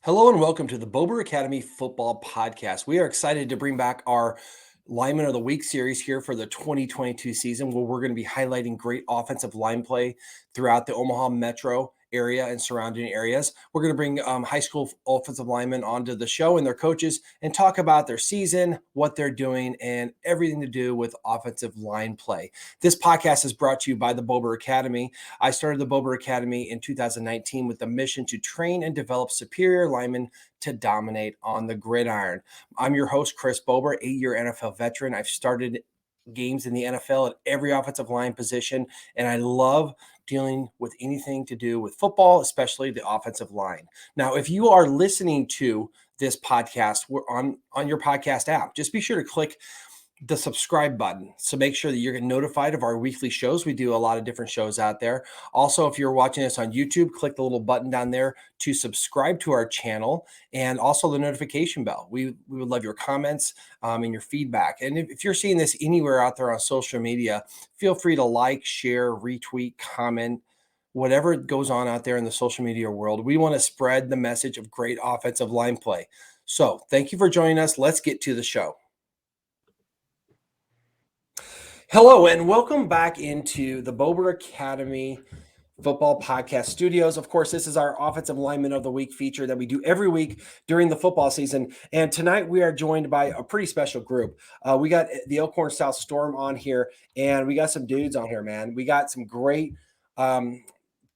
Hello and welcome to the Bober Academy Football Podcast. We are excited to bring back our Lineman of the Week series here for the 2022 season, where we're going to be highlighting great offensive line play throughout the Omaha metro area and surrounding areas. We're going to bring high school offensive linemen onto the show and their coaches and talk about their season, what they're doing, and everything to do with offensive line play. This podcast is brought to you by the Bober Academy. I started the Bober Academy in 2019 with the mission to train and develop superior linemen to dominate on the gridiron. I'm your host, Chris Bober, 8-year NFL veteran. I've started games in the NFL at every offensive line position, and I love dealing with anything to do with football, especially the offensive line. Now, if you are listening to this podcast, we're on your podcast app. Just be sure to click the subscribe button. So make sure that you're getting notified of our weekly shows. We do a lot of different shows out there. Also, if you're watching us on YouTube, click the little button down there to subscribe to our channel and also the notification bell. We would love your comments and your feedback. And if you're seeing this anywhere out there on social media, feel free to like, share, retweet, comment, whatever goes on out there in the social media world. We want to spread the message of great offensive line play. So thank you for joining us. Let's get to the show. Hello, and welcome back into the Bober Academy Football Podcast Studios. Of course, this is our Offensive Lineman of the Week feature that we do every week during the football season. And tonight we are joined by a pretty special group. We got the Elkhorn South Storm on here, and we got some dudes on here, man. We got some great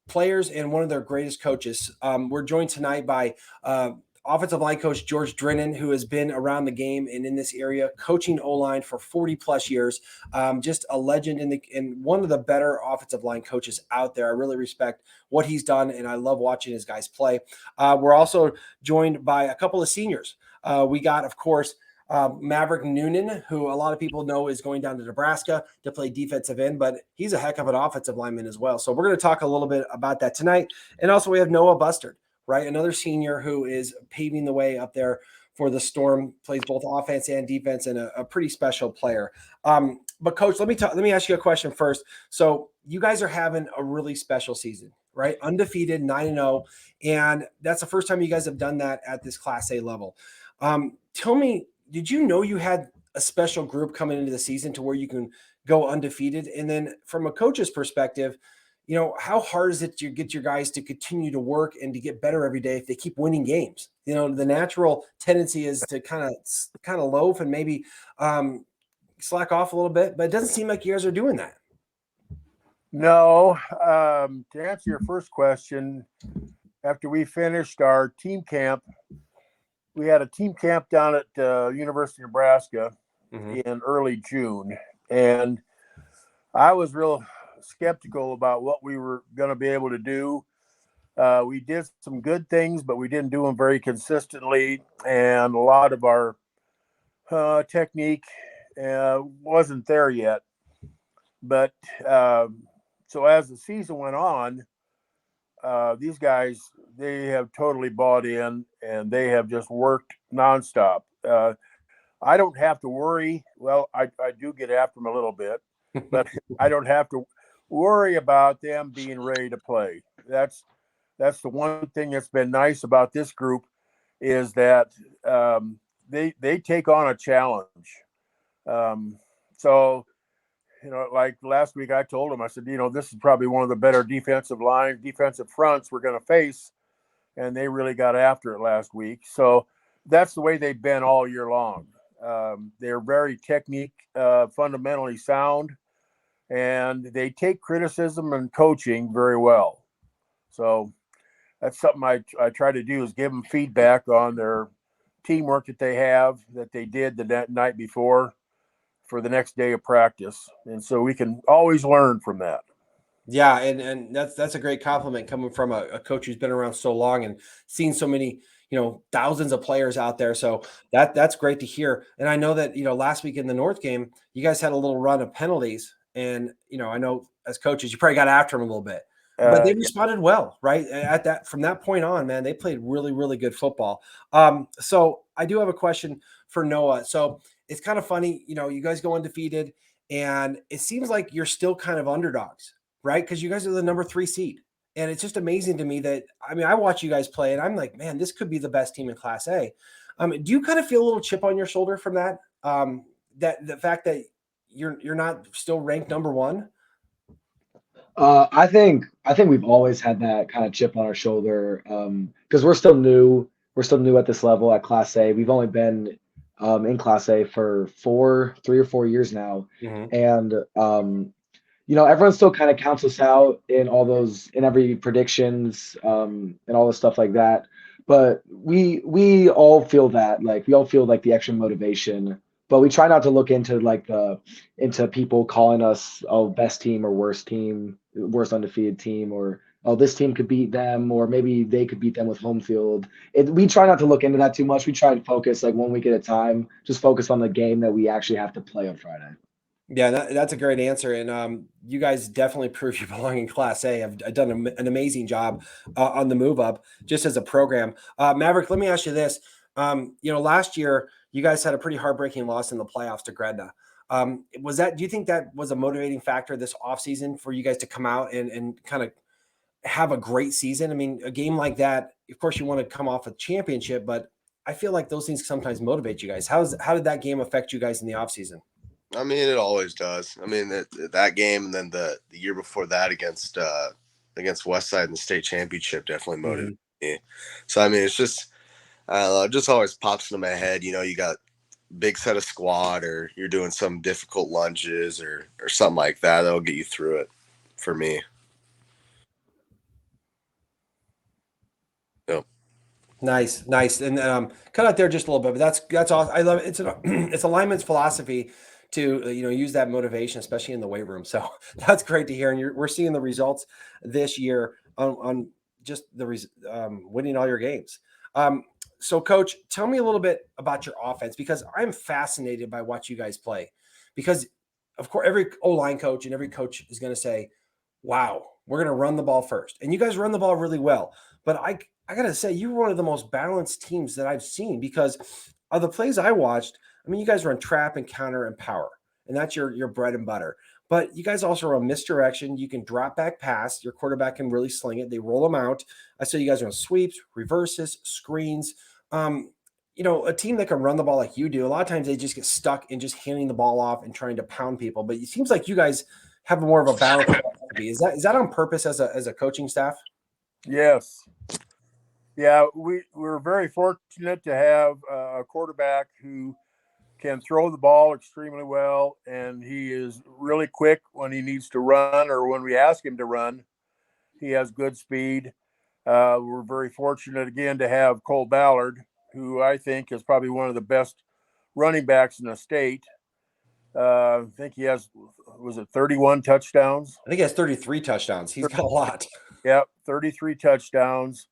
players and one of their greatest coaches. We're joined tonight by offensive line coach George Drinnin, who has been around the game and in this area coaching O-line for 40 plus years. Just a legend and one of the better offensive line coaches out there. I really respect what he's done, and I love watching his guys play. We're also joined by a couple of seniors. We got, of course, Maverick Noonan, who a lot of people know is going down to Nebraska to play defensive end, but he's a heck of an offensive lineman as well. So we're going to talk a little bit about that tonight. And also we have Noah Bustard, right? Another senior who is paving the way up there for the Storm, plays both offense and defense, and a pretty special player. But Coach, let me ask you a question first. So you guys are having a really special season, right? Undefeated, 9-0, and that's the first time you guys have done that at this Class A level. Tell me, did you know you had a special group coming into the season to where you can go undefeated? And then from a coach's perspective, you know, how hard is it to get your guys to continue to work and to get better every day if they keep winning games? You know, the natural tendency is to kind of loaf and maybe slack off a little bit, but it doesn't seem like you guys are doing that. No. To answer your first question, after we finished our team camp, we had a team camp down at University of Nebraska in early June, and I was real skeptical about what we were going to be able to do. We did some good things, but we didn't do them very consistently, and a lot of our technique wasn't there yet. But so as the season went on, these guys, they have totally bought in, and they have just worked nonstop. I don't have to worry. Well, I do get after them a little bit, but I don't have to worry about them being ready to play. That's the one thing that's been nice about this group, is that they take on a challenge. So, you know, like last week I told them, I said, you know, this is probably one of the better defensive fronts we're going to face. And they really got after it last week. So that's the way they've been all year long. They're very technique, fundamentally sound, and they take criticism and coaching very well. So that's something I try to do, is give them feedback on their teamwork that they did the night before for the next day of practice. And so we can always learn from that. Yeah, and that's a great compliment coming from a coach who's been around so long and seen so many, you know, thousands of players out there. So that's great to hear. And I know that, you know, last week in the North game, you guys had a little run of penalties, and, you know, I know as coaches, you probably got after them a little bit, but they responded well, right? From that point on, man, they played really, really good football. So I do have a question for Noah. So it's kind of funny, you know, you guys go undefeated, and it seems like you're still kind of underdogs, right? Because you guys are the number 3 seed. And it's just amazing to me that, I mean, I watch you guys play and I'm like, man, this could be the best team in Class A. Do you kind of feel a little chip on your shoulder from that? That the fact that you're not still ranked number one? I think we've always had that kind of chip on our shoulder because we're still new. We're still new at this level at Class A. We've only been in Class A for 3 or 4 years now, Mhm. and everyone still kind of counts us out in every predictions and all the stuff like that. But we all feel that we all feel like the extra motivation. But we try not to look into into people calling us best team or worst team, worst undefeated team, or this team could beat them, or maybe they could beat them with home field. We try not to look into that too much. We try and focus 1 week at a time, just focus on the game that we actually have to play on Friday. Yeah, that's a great answer, and you guys definitely prove you belong in Class A. Have done an amazing job on the move up, just as a program. Maverick, let me ask you this: last year you guys had a pretty heartbreaking loss in the playoffs to Gretna. Was that? Do you think that was a motivating factor this offseason for you guys to come out and kind of have a great season? I mean, a game like that, of course, you want to come off a championship, but I feel like those things sometimes motivate you guys. How did that game affect you guys in the offseason? I mean, it always does. I mean, that game and then the year before that against Westside in the state championship definitely motivated me. So I mean, it's just I don't know, it just always pops into my head. You got big set of squat, or you're doing some difficult lunges or something like that. That'll get you through it. For me. Yep. Nice, and cut out there just a little bit, but that's awesome. I love it. It's a lineman's philosophy to use that motivation, especially in the weight room. So that's great to hear, and we're seeing the results this year on just winning all your games. So, Coach, tell me a little bit about your offense, because I'm fascinated by what you guys play. Because, of course, every O-line coach and every coach is going to say, "Wow, we're going to run the ball first," and you guys run the ball really well. But I got to say, you're one of the most balanced teams that I've seen, because of the plays I watched. I mean, you guys run trap and counter and power, and that's your bread and butter. But you guys also run misdirection. You can drop back pass. Your quarterback can really sling it. They roll them out. I saw you guys run sweeps, reverses, screens. A team that can run the ball like you do, a lot of times they just get stuck in just handing the ball off and trying to pound people. But it seems like you guys have more of a balance. Is that on purpose as a coaching staff? Yes. Yeah, we're very fortunate to have a quarterback who can throw the ball extremely well, and he is really quick when he needs to run or when we ask him to run. He has good speed. We're very fortunate again to have Cole Ballard, who I think is probably one of the best running backs in the state. I think he has, was it 31 touchdowns? I think he has 33 touchdowns. He's got a lot. Yep, 33 touchdowns.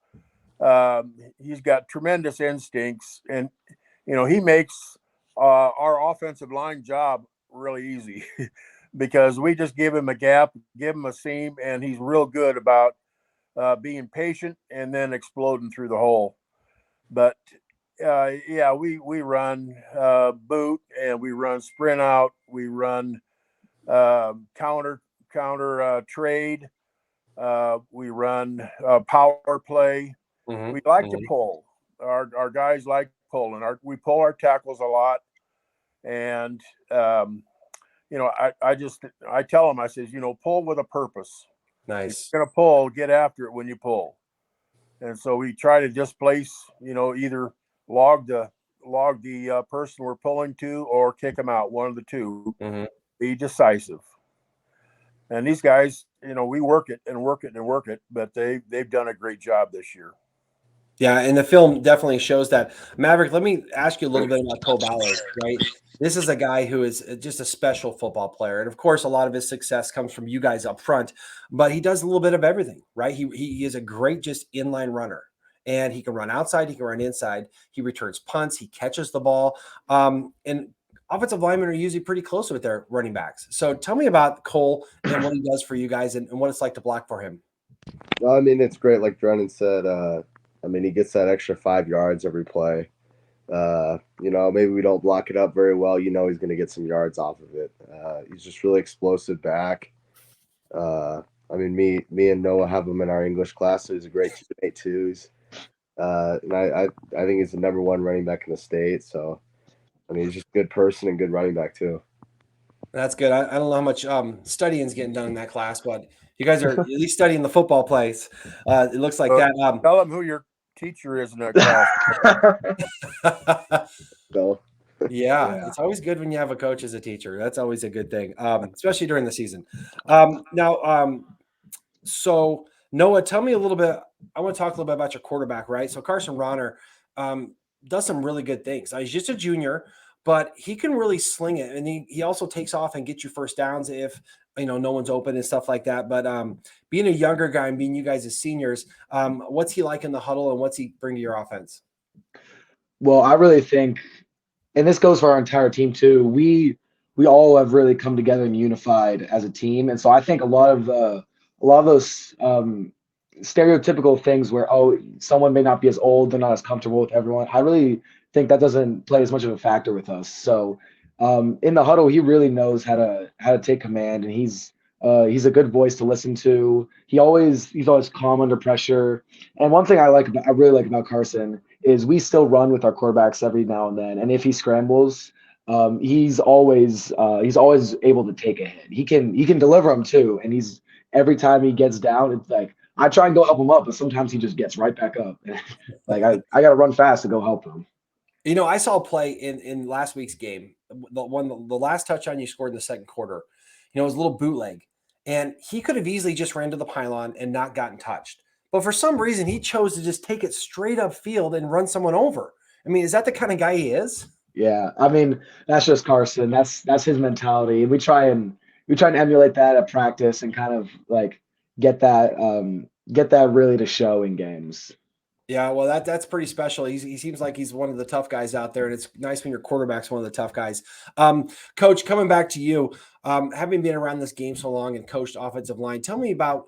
He's got tremendous instincts, and he makes our offensive line job really easy because we just give him a gap, give him a seam, and he's real good about being patient and then exploding through the hole. But yeah, we run boot, and we run sprint out, we run counter trade, we run power play. Mm-hmm. We like to pull. Our guys like pulling. We pull our tackles a lot, and I tell them, I says, pull with a purpose. Nice. If you're gonna pull, get after it when you pull. And so we try to displace, either log the person we're pulling to, or kick them out. One of the two. Mm-hmm. Be decisive. And these guys, we work it and work it and work it, but they've done a great job this year. Yeah, and the film definitely shows that. Maverick, let me ask you a little bit about Cole Ballard, right? This is a guy who is just a special football player. And of course, a lot of his success comes from you guys up front, but he does a little bit of everything, right? He is a great just inline runner, and he can run outside, he can run inside, he returns punts, he catches the ball. And offensive linemen are usually pretty close with their running backs. So tell me about Cole and what he does for you guys, and what it's like to block for him. I mean, it's great. Like Drinnin said, I mean, he gets that extra 5 yards every play. Maybe we don't block it up very well. He's going to get some yards off of it. He's just really explosive back. I mean, me and Noah have him in our English class, so he's a great teammate too. And I think he's the number one running back in the state. So, I mean, he's just a good person and good running back too. That's good. I don't know how much studying is getting done in that class, but you guys are at least studying the football plays. It looks like that. Tell them who your teacher is in that class. So, yeah, it's always good when you have a coach as a teacher. That's always a good thing, especially during the season. So Noah, tell me a little bit. I want to talk a little bit about your quarterback, right? So Carson Ronner does some really good things. He's just a junior, but he can really sling it, and he also takes off and gets you first downs if no one's open and stuff like that. But being a younger guy and being you guys as seniors, what's he like in the huddle, and what's he bring to your offense? Well, I really think, and this goes for our entire team too, we all have really come together and unified as a team. And so I think a lot of those stereotypical things where, someone may not be as old, they're not as comfortable with everyone, I really think that doesn't play as much of a factor with us. So in the huddle, he really knows how to take command, and he's a good voice to listen to. He's always calm under pressure. And one thing I really like about Carson is we still run with our quarterbacks every now and then. And if he scrambles, he's always able to take a hit. He can deliver them too. And every time he gets down, it's like I try and go help him up, but sometimes he just gets right back up. Like I got to run fast to go help him. I saw a play in last week's game. The last touchdown you scored in the second quarter. It was a little bootleg, and he could have easily just ran to the pylon and not gotten touched. But for some reason, he chose to just take it straight up field and run someone over. I mean, is that the kind of guy he is? Yeah, I mean, that's just Carson. That's his mentality. We try and emulate that at practice and kind of like get that really to show in games. Yeah, well, that's pretty special. He seems like he's one of the tough guys out there, and it's nice when your quarterback's one of the tough guys. Coach, coming back to you, having been around this game so long and coached offensive line, tell me about,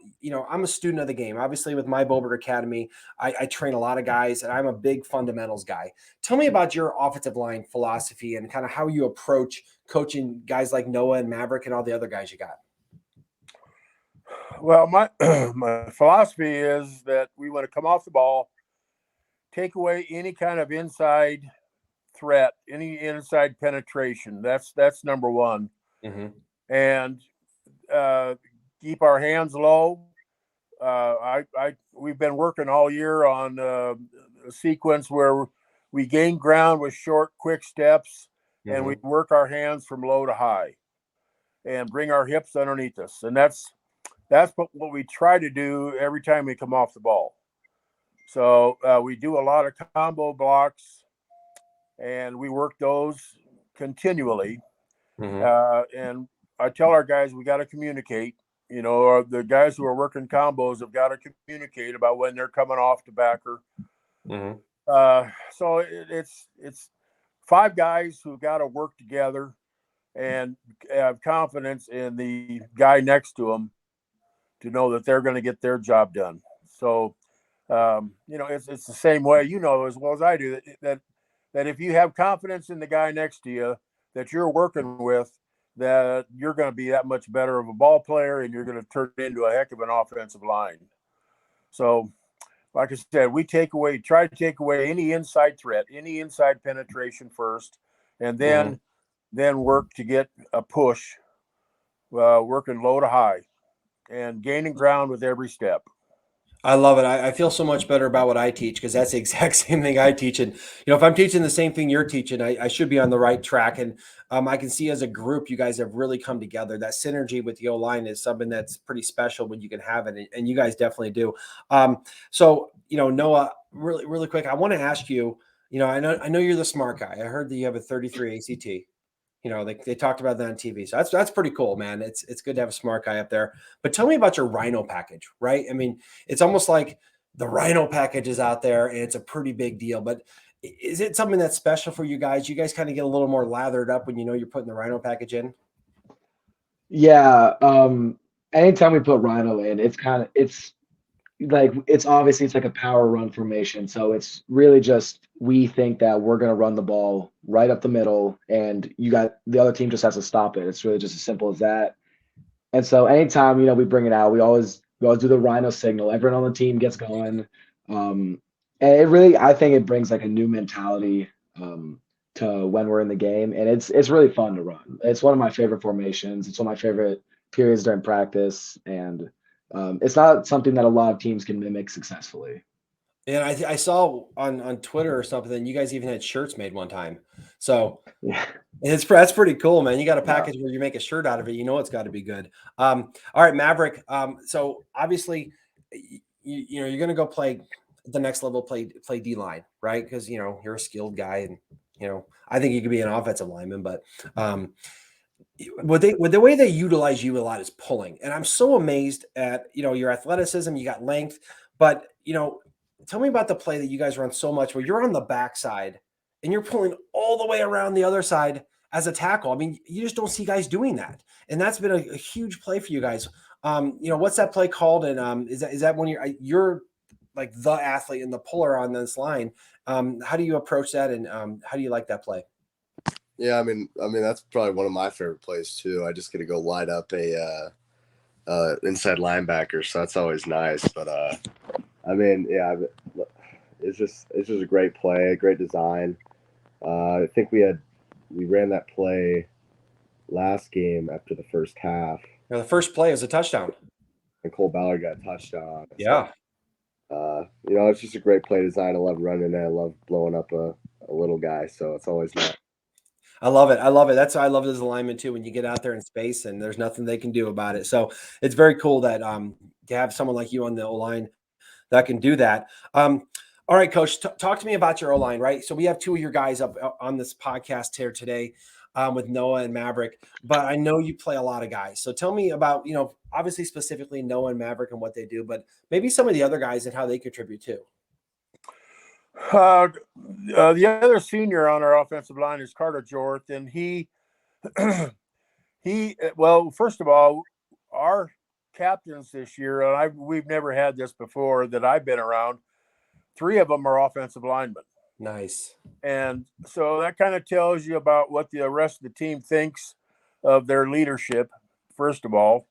I'm a student of the game. Obviously, with my Bobert Academy, I train a lot of guys, and I'm a big fundamentals guy. Tell me about your offensive line philosophy and kind of how you approach coaching guys like Noah and Maverick and all the other guys you got. Well, my philosophy is that we want to come off the ball, take away any kind of inside threat, any inside penetration. That's number one. Mm-hmm. And keep our hands low. We've been working all year on a sequence where we gain ground with short, quick steps, mm-hmm. and we work our hands from low to high and bring our hips underneath us. And that's what we try to do every time we come off the ball. So we do a lot of combo blocks, and we work those continually. Mm-hmm. And I tell our guys, we got to communicate. The guys who are working combos have got to communicate about when they're coming off the backer. Mm-hmm. So it's 5 guys who got to work together and have confidence in the guy next to them to know that they're going to get their job done. So, it's the same way, as well as I do, that if you have confidence in the guy next to you that you're working with, that you're going to be that much better of a ball player, and you're going to turn it into a heck of an offensive line. So, like I said, we try to take away any inside threat, any inside penetration first, and then work to get a push, working low to high and gaining ground with every step. I love it. I feel so much better about what I teach because that's the exact same thing I teach. And, if I'm teaching the same thing you're teaching, I should be on the right track. And I can see as a group, you guys have really come together. That synergy with the O-line is something that's pretty special when you can have it. And you guys definitely do. So, Noah, really, really quick, I want to ask you, I know you're the smart guy. I heard that you have a 33 ACT. They talked about that on TV. So that's pretty cool, man. It's good to have a smart guy up there. But tell me about your Rhino package, right? I mean, it's almost like the Rhino package is out there, and it's a pretty big deal. But is it something that's special for you guys? You guys kind of get a little more lathered up when you're putting the Rhino package in? Yeah. Anytime we put Rhino in, it's obviously it's like a power run formation. So it's really just, we think that we're going to run the ball right up the middle, and the other team just has to stop it. It's really just as simple as that. And so anytime, we bring it out, we always do the rhino signal. Everyone on the team gets going. And it really, I think it brings like a new mentality to when we're in the game. And it's really fun to run. It's one of my favorite formations. It's one of my favorite periods during practice. And it's not something that a lot of teams can mimic successfully. And I saw on Twitter or something, you guys even had shirts made one time. So Yeah. that's pretty cool, man. You got a Yeah. package where you make a shirt out of it. You know it's got to be good. All right, Maverick. So obviously, you're going to go play the next level, play D line, right? Because you're a skilled guy, and I think you could be an offensive lineman. But with the way they utilize you a lot is pulling, and I'm so amazed at your athleticism. You got length, but tell me about the play that you guys run so much where you're on the backside and you're pulling all the way around the other side as a tackle. I mean, you just don't see guys doing that. And that's been a huge play for you guys. What's that play called? And is that when you're like the athlete and the puller on this line? How do you approach that? And how do you like that play? Yeah, I mean, that's probably one of my favorite plays too. I just get to go light up a inside linebacker. So that's always nice. But I mean, yeah, it's just a great play, a great design. I think we ran that play last game after the first half. The first play is a touchdown. And Cole Ballard got a touchdown. Yeah. So, it's just a great play design. I love running it. I love blowing up a little guy. So it's always nice. I love it. That's why I love it as a lineman too. When you get out there in space and there's nothing they can do about it. So it's very cool that to have someone like you on the O-line that can do that. All right, Coach, talk to me about your O-line, right? So we have two of your guys up on this podcast here today with Noah and Maverick, but I know you play a lot of guys. So tell me about, obviously specifically Noah and Maverick and what they do, but maybe some of the other guys and how they contribute too. The other senior on our offensive line is Carter Jorth, and well, first of all, our captains this year, and we've never had this before that I've been around. 3 of them are offensive linemen. Nice. And so that kind of tells you about what the rest of the team thinks of their leadership, first of all.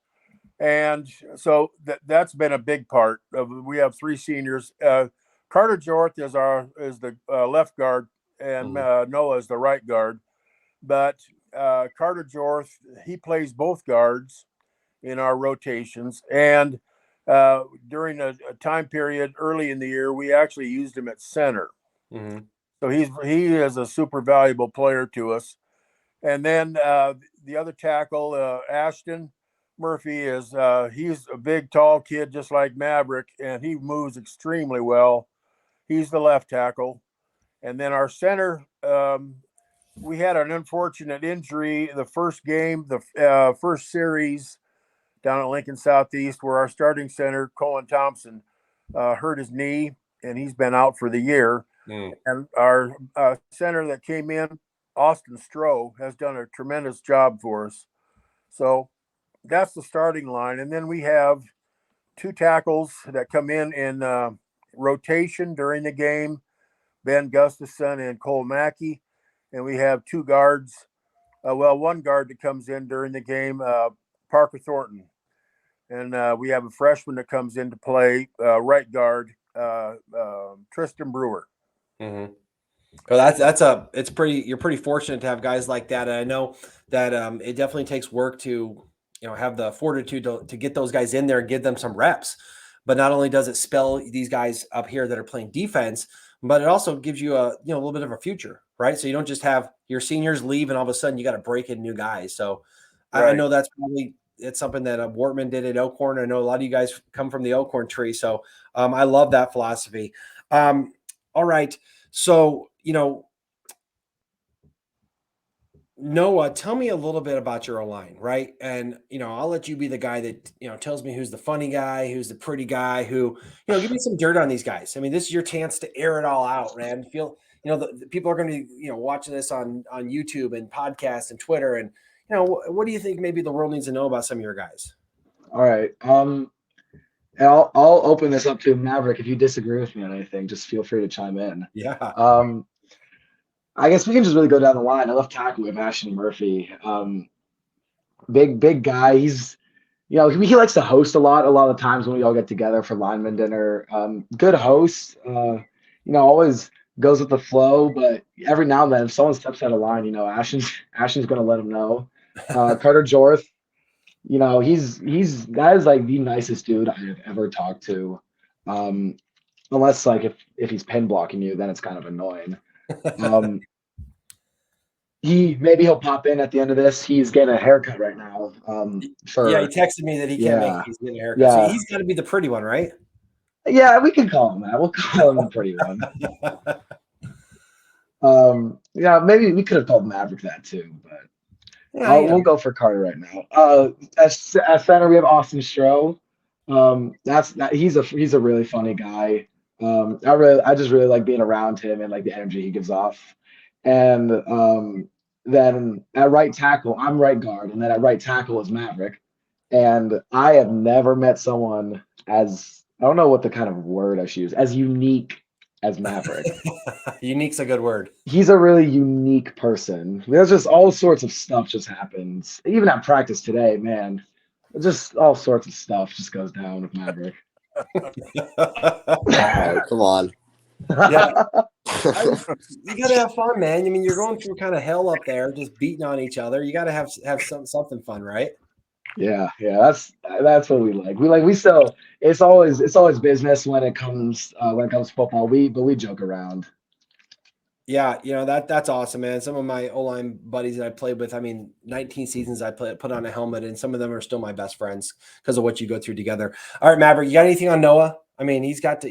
And so that's been a big part of. We have 3 seniors. Carter Jorth is the left guard, and Noah is the right guard. But Carter Jorth, he plays both guards in our rotations. And during a time period early in the year, we actually used him at center. Mm-hmm. So he is a super valuable player to us. And then the other tackle, Ashton Murphy, he's a big, tall kid just like Maverick, and he moves extremely well. He's the left tackle. And then our center, we had an unfortunate injury the first game, the first series down at Lincoln Southeast, where our starting center, Colin Thompson, hurt his knee, and he's been out for the year. And our center that came in, Austin Stroh, has done a tremendous job for us. So that's the starting line. And then we have 2 tackles that come in rotation during the game, Ben Gustafson and Cole Mackey. And we have 2 guards, one guard that comes in during the game, Parker Thornton. And we have a freshman that comes in to play right guard, Tristan Brewer. Mm-hmm. Well, you're pretty fortunate to have guys like that. And I know that it definitely takes work to, have the fortitude to get those guys in there and give them some reps. But not only does it spell these guys up here that are playing defense, but it also gives you a little bit of a future, right? So you don't just have your seniors leave and all of a sudden you got to break in new guys. So right. I know it's something that Wortman did at Elkhorn. I know a lot of you guys come from the Elkhorn tree. So I love that philosophy. All right. So, Noah, tell me a little bit about your O-line, right? And, I'll let you be the guy that, tells me who's the funny guy, who's the pretty guy, who, give me some dirt on these guys. I mean, this is your chance to air it all out, man. The people are going to, watching this on YouTube and podcasts and Twitter. And, what do you think maybe the world needs to know about some of your guys? All right. And I'll open this up to Maverick. If you disagree with me on anything, just feel free to chime in. Yeah. I guess we can just really go down the line. I left tackle with Ashton Murphy. Big guy. He's You know, he likes to host a lot of the times when we all get together for lineman dinner. Good host, you know, always goes with the flow, but every now and then if someone steps out of line, you know, Ashton's gonna let him know. Carter Jorth, you know, that is like the nicest dude I've ever talked to. Unless like if he's pin blocking you, then it's kind of annoying. He'll pop in at the end of this. He's getting a haircut right now. Yeah, he texted me that he can't make it. Yeah. He's getting a haircut. Yeah. So he's got to be the pretty one, right? Yeah, we can call him that. We'll call him the pretty one. Yeah, maybe we could have called Maverick that too, but Yeah, we'll go for Carter right now. As center, we have Austin Stroh. He's a really funny guy. I just really like being around him and like the energy he gives off. And then at right tackle, I'm right guard, and then at right tackle is Maverick. And I have never met someone as, I don't know what the kind of word I should use, as unique as Maverick. Unique's a good word. He's a really unique person. There's just all sorts of stuff just happens. Even at practice today, man, just all sorts of stuff just goes down with Maverick. Oh, come on. Yeah. You got to have fun, man. I mean, you're going through kind of hell up there, just beating on each other. You got to have something fun, right? Yeah, that's what we like. It's always business when it comes to football. But we joke around. Yeah, you know, that's awesome, man. Some of my O-line buddies that I played with, I mean, 19 seasons I put on a helmet, and some of them are still my best friends because of what you go through together. All right, Maverick, you got anything on Noah? I mean, he got to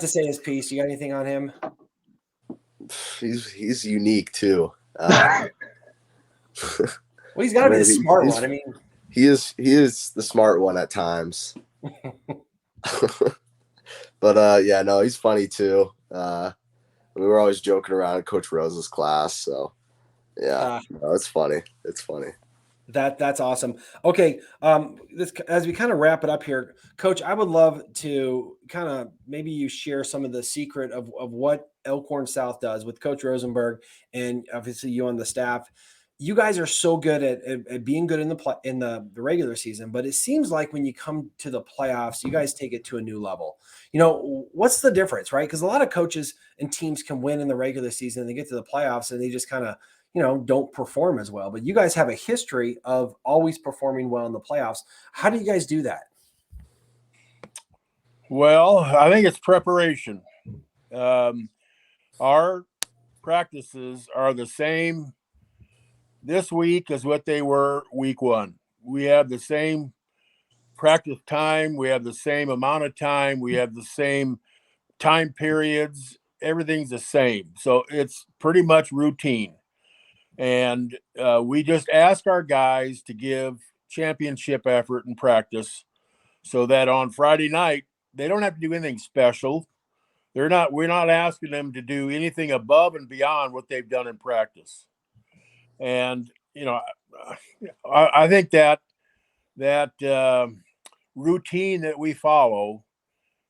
say his piece. You got anything on him? He's unique too. Well, he's got to be the smart one. I mean, he is the smart one at times. But yeah, no, he's funny too. We were always joking around in Coach Rose's class, so yeah, no, it's funny. It's funny. That's awesome. Okay, as we kind of wrap it up here, Coach, I would love to kind of maybe you share some of the secret of what Elkhorn South does with Coach Rosenberg and obviously you on the staff. You guys are so good at being good in the regular season, but it seems like when you come to the playoffs, you guys take it to a new level. You know, what's the difference, right? Because a lot of coaches and teams can win in the regular season and they get to the playoffs and they just kind of, you know, don't perform as well. But you guys have a history of always performing well in the playoffs. How do you guys do that? Well, I think it's preparation. Our practices are the same this week as what they were week one. We have the same practice time. We have the same amount of time. We have the same time periods. Everything's the same. So it's pretty much routine. And we just ask our guys to give championship effort in practice so that on Friday night, they don't have to do anything special. We're not asking them to do anything above and beyond what they've done in practice. And, you know, I think that routine that we follow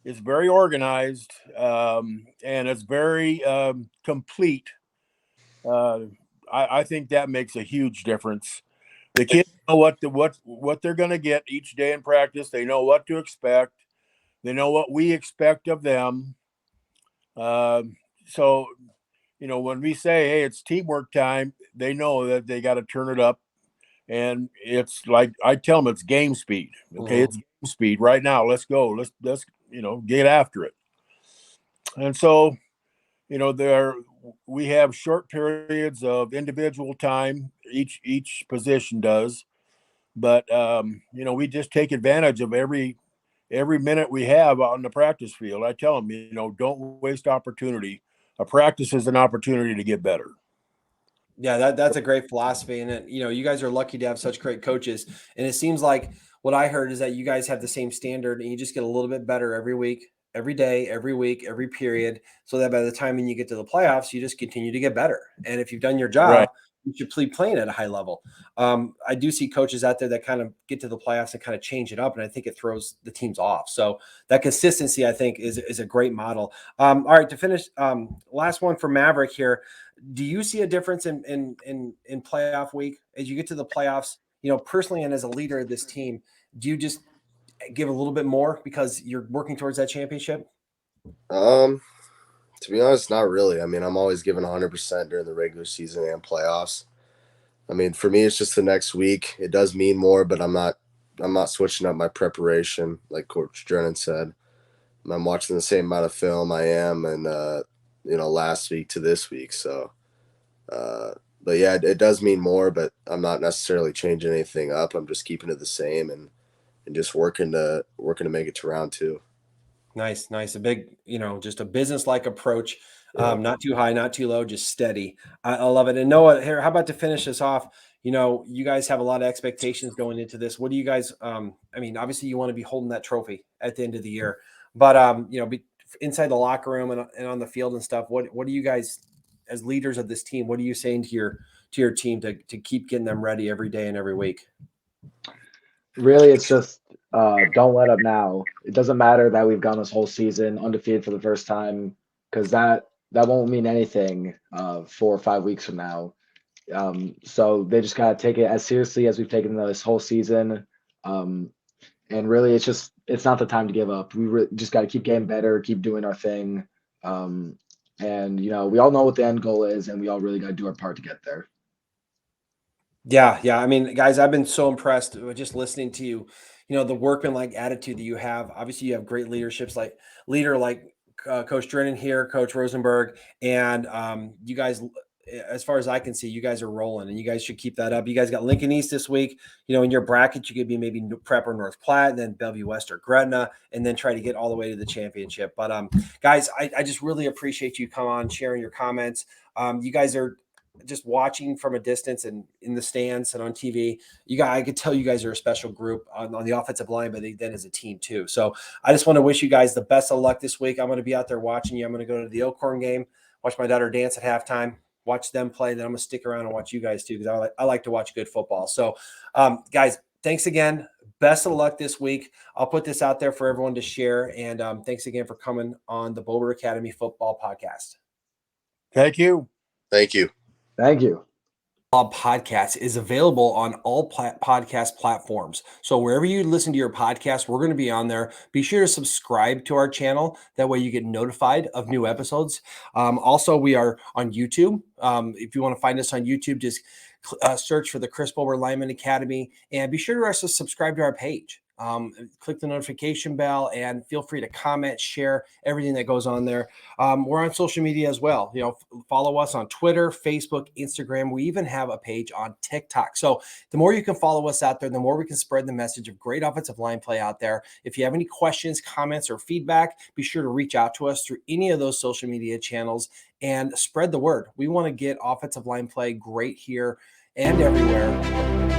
is very organized and it's very complete. I think that makes a huge difference. The kids know what they're going to get each day in practice. They know what to expect. They know what we expect of them. So, you know, when we say, hey, it's teamwork time, they know that they got to turn it up. And it's like, I tell them it's game speed. Okay. It's game speed right now. Let's go. Let's, you know, get after it. And so, you know, we have short periods of individual time. Each position does, but, you know, we just take advantage of every minute we have on the practice field. I tell them, you know, don't waste opportunity. A practice is an opportunity to get better. Yeah, that's a great philosophy. And, you know, you guys are lucky to have such great coaches. And it seems like what I heard is that you guys have the same standard and you just get a little bit better every week, every day, every week, every period. So that by the time when you get to the playoffs, you just continue to get better. And if you've done your job, Right, you should be playing at a high level. I do see coaches out there that kind of get to the playoffs and kind of change it up. And I think it throws the teams off. So that consistency, I think, is a great model. All right, to finish, last one for Maverick here. Do you see a difference in playoff week as you get to the playoffs? personally and as a leader of this team, do you just give a little bit more because you're working towards that championship? To be honest, not really. I mean, I'm always giving 100% during the regular season and playoffs. I mean, for me, it's just the next week. It does mean more, but I'm not switching up my preparation, like Coach Drinnin said. I'm watching the same amount of film I am, and last week to this week. So, but yeah, it does mean more, but I'm not necessarily changing anything up. I'm just keeping it the same and just working to make it to round 2. Nice. A big, just a business-like approach. Yeah. Not too high, not too low, just steady. I love it. And Noah, here, how about to finish this off? You guys have a lot of expectations going into this. What do you guys, obviously you want to be holding that trophy at the end of the year, but, inside the locker room and on the field and stuff, what do you guys, as leaders of this team, what are you saying to your team to keep getting them ready every day and every week? Really, it's just don't let up now. It doesn't matter that we've gone this whole season undefeated for the first time, because that won't mean anything 4 or 5 weeks from now. So they just gotta take it as seriously as we've taken this whole season. And really, it's not the time to give up. We just got to keep getting better, keep doing our thing. And we all know what the end goal is, and we all really got to do our part to get there. Yeah. I mean, guys, I've been so impressed with just listening to you. The workman-like attitude that you have. Obviously, you have great leader like Coach Drinnin here, Coach Rosenberg, and you guys. As far as I can see, you guys are rolling, and you guys should keep that up. You guys got Lincoln East this week. In your bracket, you could be maybe Prep or North Platte, then Bellevue West or Gretna, and then try to get all the way to the championship. But guys, I just really appreciate you come on, sharing your comments. You guys are just watching from a distance and in the stands and on TV. I could tell you guys are a special group on the offensive line, but then as a team too. So I just want to wish you guys the best of luck this week. I'm going to be out there watching you. I'm going to go to the Elkhorn game, watch my daughter dance at halftime, watch them play. Then I'm going to stick around and watch you guys too, because I like to watch good football. So guys, thanks again. Best of luck this week. I'll put this out there for everyone to share. And thanks again for coming on the Boulder Academy Football Podcast. Thank you. Thank you. Thank you. Podcast is available on all podcast platforms. So wherever you listen to your podcast, we're going to be on there. Be sure to subscribe to our channel. That way you get notified of new episodes. Also, we are on YouTube. If you want to find us on YouTube, just search for the Chris Bober Lineman Academy, and be sure to also subscribe to our page. Click the notification bell and feel free to comment, share everything that goes on there. We're on social media as well. Follow us on Twitter, Facebook, Instagram. We even have a page on TikTok. So the more you can follow us out there, the more we can spread the message of great offensive line play out there. If you have any questions, comments, or feedback, be sure to reach out to us through any of those social media channels and spread the word. We want to get offensive line play great here and everywhere.